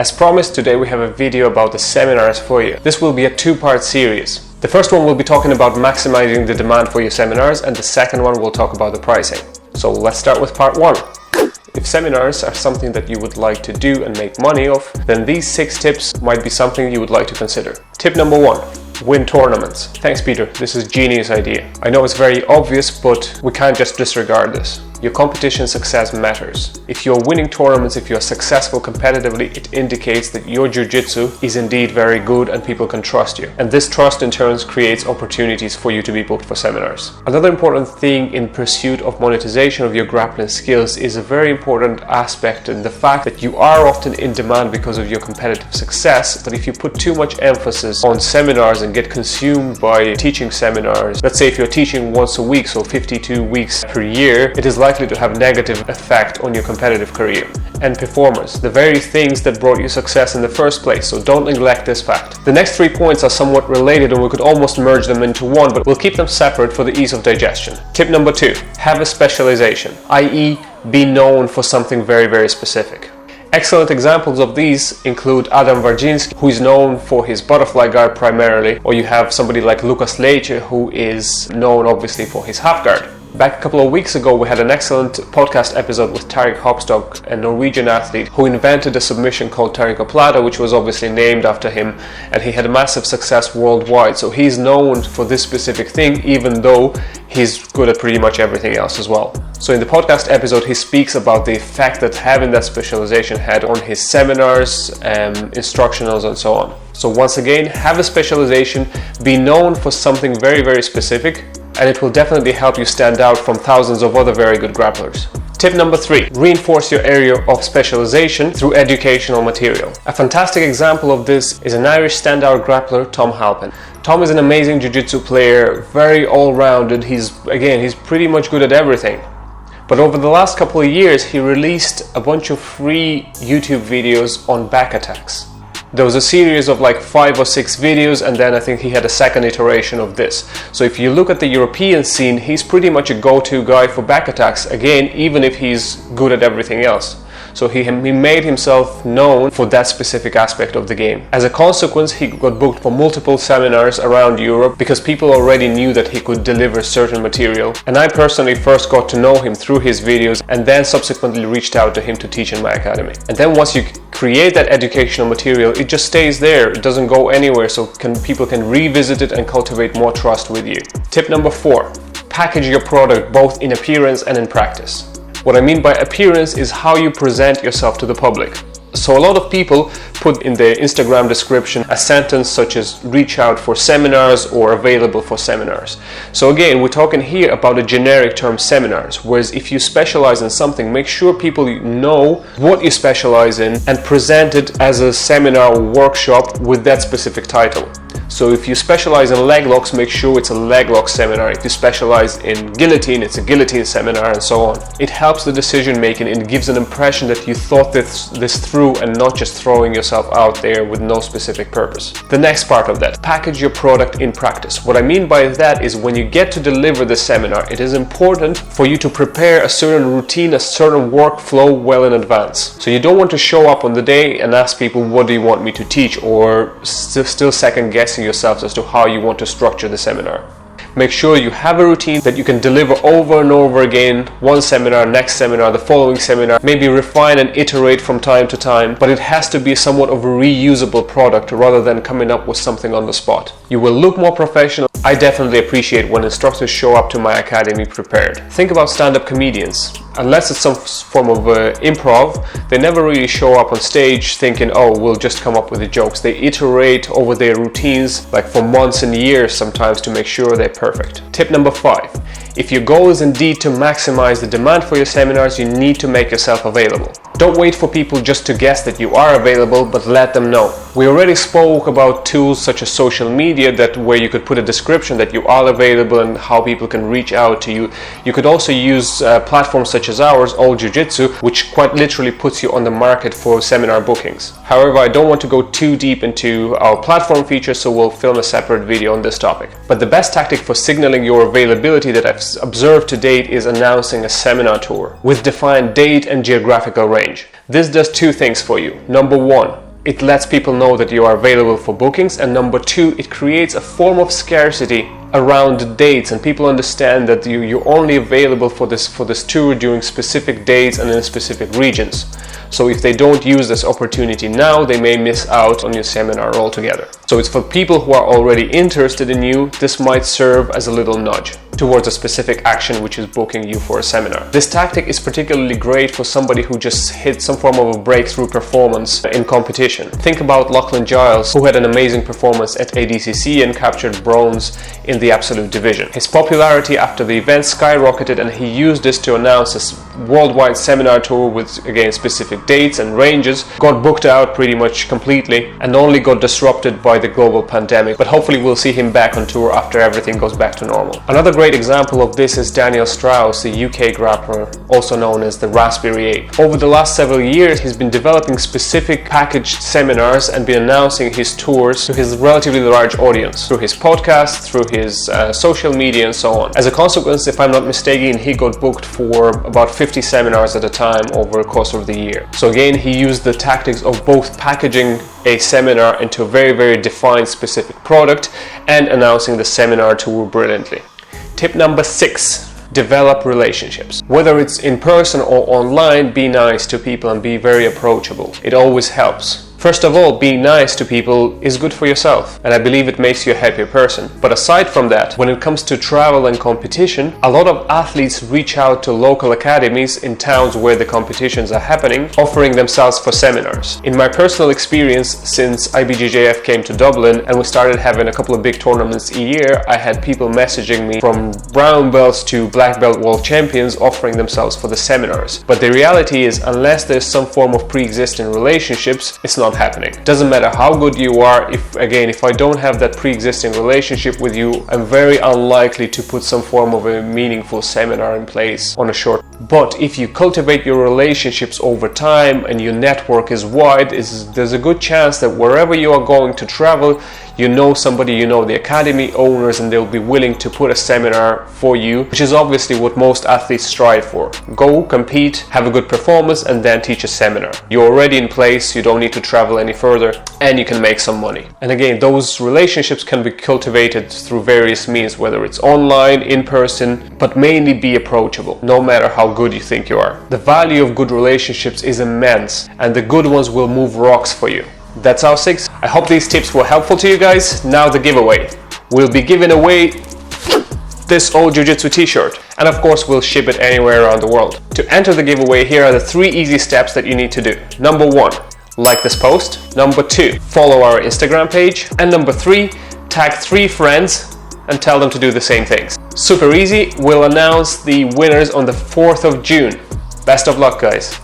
As promised, today we have a video about the seminars for you. This will be a two-part series. The first one will be talking about maximizing the demand for your seminars, and the second one will talk about the pricing. So let's start with part one. If seminars are something that you would like to do and make money off, then these 6 tips might be something you would like to consider. Tip number 1. Win tournaments. Thanks, Peter. This is a genius idea. I know it's very obvious, but we can't just disregard this. Your competition success matters. If you're winning tournaments, if you're successful competitively, it indicates that your jiu-jitsu is indeed very good and people can trust you. And this trust in turn creates opportunities for you to be booked for seminars. Another important thing in pursuit of monetization of your grappling skills is a very important aspect in the fact that you are often in demand because of your competitive success. But if you put too much emphasis on seminars and get consumed by teaching seminars, let's say if you're teaching once a week, so 52 weeks per year, it is likely to have a negative effect on your competitive career and performance, the very things that brought you success in the first place, so don't neglect this fact. The next 3 points are somewhat related and we could almost merge them into one, but we'll keep them separate for the ease of digestion. Tip number 2, have a specialization, i.e. be known for something very specific. Excellent examples of these include Adam Warszawski, who is known for his butterfly guard primarily, or you have somebody like Lukas Leice, who is known obviously for his half guard. Back a couple of weeks ago, we had an excellent podcast episode with Tarik Hopstock, a Norwegian athlete who invented a submission called Tarik Plata, which was obviously named after him, and he had a massive success worldwide. So he's known for this specific thing, even though he's good at pretty much everything else as well. So in the podcast episode, he speaks about the effect that having that specialization had on his seminars, instructionals, and so on. So once again, have a specialization, be known for something very specific, and it will definitely help you stand out from thousands of other very good grapplers. Tip number 3, reinforce your area of specialization through educational material. A fantastic example of this is an Irish standout grappler, Tom Halpin. Tom is an amazing jiu-jitsu player, very all-rounded. He's pretty much good at everything. But over the last couple of years, he released a bunch of free YouTube videos on back attacks. There was a series of like 5 or 6 videos, and then I think he had a second iteration of this. So if you look at the European scene, he's pretty much a go-to guy for back attacks, again, even if he's good at everything else. So he made himself known for that specific aspect of the game. As a consequence, he got booked for multiple seminars around Europe because people already knew that he could deliver certain material. And I personally first got to know him through his videos and then subsequently reached out to him to teach in my academy. And then once you create that educational material, it just stays there. It doesn't go anywhere, so people can revisit it and cultivate more trust with you. Tip number 4, package your product both in appearance and in practice. What I mean by appearance is how you present yourself to the public. So a lot of people put in their Instagram description a sentence such as reach out for seminars or available for seminars. So again, we're talking here about a generic term, seminars, whereas if you specialize in something, make sure people know what you specialize in and present it as a seminar or workshop with that specific title. So if you specialize in leg locks, make sure it's a leg lock seminar. If you specialize in guillotine, it's a guillotine seminar, and so on. It helps the decision making and gives an impression that you thought this through and not just throwing yourself out there with no specific purpose. The next part of that, package your product in practice. What I mean by that is when you get to deliver the seminar, it is important for you to prepare a certain routine, a certain workflow well in advance. So you don't want to show up on the day and ask people, what do you want me to teach? Or still second guessing yourselves as to how you want to structure the seminar. Make sure you have a routine that you can deliver over and over again, one seminar, next seminar, the following seminar, maybe refine and iterate from time to time, but it has to be somewhat of a reusable product rather than coming up with something on the spot. You will look more professional. I definitely appreciate when instructors show up to my academy prepared. Think about stand-up comedians. Unless it's some form of improv, they never really show up on stage thinking, oh, we'll just come up with the jokes. They iterate over their routines like for months and years sometimes to make sure they're perfect. Tip number 5. If your goal is indeed to maximize the demand for your seminars, you need to make yourself available. Don't wait for people just to guess that you are available, but let them know. We already spoke about tools such as social media where you could put a description that you are available and how people can reach out to you. You could also use platforms such as ours, All Jiu-Jitsu, which quite literally puts you on the market for seminar bookings. However, I don't want to go too deep into our platform features, so we'll film a separate video on this topic. But the best tactic for signaling your availability that I've observed to date is announcing a seminar tour with defined date and geographical range. This does two things for you. Number one, It lets people know that you are available for bookings, and number two, it creates a form of scarcity around the dates, and people understand that you're only available for this tour during specific dates and in specific regions. So if they don't use this opportunity now, they may miss out on your seminar altogether. So it's for people who are already interested in you. This might serve as a little nudge towards a specific action, which is booking you for a seminar. This tactic is particularly great for somebody who just hit some form of a breakthrough performance in competition. Think about Lachlan Giles, who had an amazing performance at ADCC and captured bronze in the absolute division. His popularity after the event skyrocketed, and he used this to announce a worldwide seminar tour with, again, specific dates and ranges. Got booked out pretty much completely and only got disrupted by the global pandemic, but hopefully we'll see him back on tour after everything goes back to normal. Another great example of this is Daniel Strauss, the UK grappler, also known as the Raspberry Ape. Over the last several years, he's been developing specific packaged seminars and been announcing his tours to his relatively large audience through his podcast, through his social media and so on. As a consequence, if I'm not mistaken, he got booked for about 50 seminars at a time over the course of the year. So again, he used the tactics of both packaging a seminar into a very defined specific product and announcing the seminar tour brilliantly. Tip number 6. Develop relationships. Whether it's in person or online, be nice to people and be very approachable. It always helps. First of all, being nice to people is good for yourself, and I believe it makes you a happier person. But aside from that, when it comes to travel and competition, a lot of athletes reach out to local academies in towns where the competitions are happening, offering themselves for seminars. In my personal experience, since IBJJF came to Dublin and we started having a couple of big tournaments a year, I had people messaging me from brown belts to black belt world champions offering themselves for the seminars. But the reality is, unless there's some form of pre-existing relationships, it's not happening. Doesn't matter how good you are, if I don't have that pre-existing relationship with you, I'm very unlikely to put some form of a meaningful seminar in place on a short. But if you cultivate your relationships over time and your network is wide, there's a good chance that wherever you are going to travel, you know somebody, you know the academy owners, and they'll be willing to put a seminar for you, which is obviously what most athletes strive for. Go, compete, have a good performance, and then teach a seminar. You're already in place, you don't need to travel any further, and you can make some money. And again, those relationships can be cultivated through various means, whether it's online, in person, but mainly be approachable, no matter how good you think you are. The value of good relationships is immense, and the good ones will move rocks for you. That's our 6. I hope these tips were helpful to you guys. Now the giveaway. We'll be giving away this old jiu-jitsu t-shirt, and of course we'll ship it anywhere around the world. To enter the giveaway, here are the 3 easy steps that you need to do. Number 1, like this post. Number 2, follow our Instagram page. And number 3, tag 3 friends and tell them to do the same things. Super easy. We'll announce the winners on the 4th of June. Best of luck, guys.